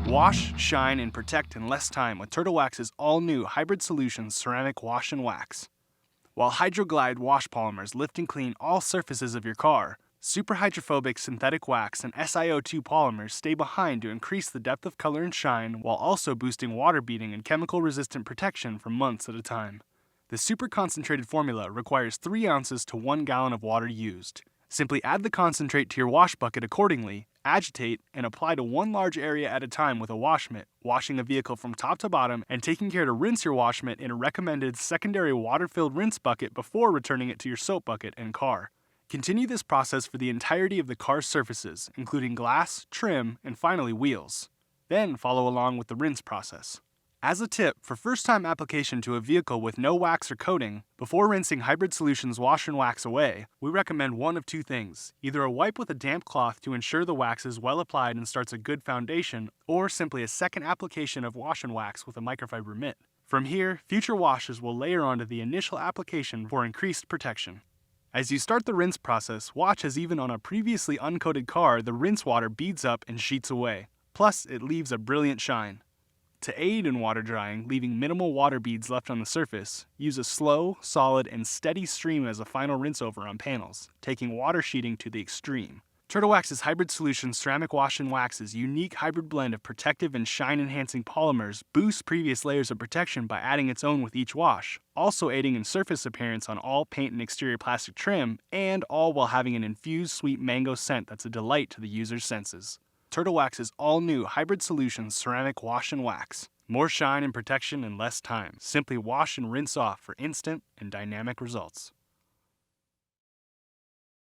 Wash, shine, and protect in less time with Turtle Wax's all-new Hybrid Solutions Ceramic Wash and Wax. While Hydroglide wash polymers lift and clean all surfaces of your car, super hydrophobic synthetic wax and SiO2 polymers stay behind to increase the depth of color and shine while also boosting water beading and chemical-resistant protection for months at a time. The super concentrated formula requires 3 ounces to 1 gallon of water used. Simply add the concentrate to your wash bucket accordingly, agitate, and apply to one large area at a time with a wash mitt, washing a vehicle from top to bottom and taking care to rinse your wash mitt in a recommended secondary water-filled rinse bucket before returning it to your soap bucket and car. Continue this process for the entirety of the car's surfaces, including glass, trim, and finally wheels. Then follow along with the rinse process. As a tip, for first-time application to a vehicle with no wax or coating, before rinsing Hybrid Solutions Wash and Wax away, we recommend one of 2 things. Either a wipe with a damp cloth to ensure the wax is well applied and starts a good foundation, or simply a second application of wash and wax with a microfiber mitt. From here, future washes will layer onto the initial application for increased protection. As you start the rinse process, watch as even on a previously uncoated car, the rinse water beads up and sheets away. Plus, it leaves a brilliant shine. To aid in water drying, leaving minimal water beads left on the surface, use a slow, solid, and steady stream as a final rinse over on panels, taking water sheeting to the extreme. Turtle Wax's Hybrid Solutions Ceramic Wash and Wax's unique hybrid blend of protective and shine-enhancing polymers boosts previous layers of protection by adding its own with each wash, also aiding in surface appearance on all paint and exterior plastic trim, and all while having an infused sweet mango scent that's a delight to the user's senses. Turtle Wax's all-new Hybrid Solutions Ceramic Wash and Wax. More shine and protection in less time. Simply wash and rinse off for instant and dynamic results.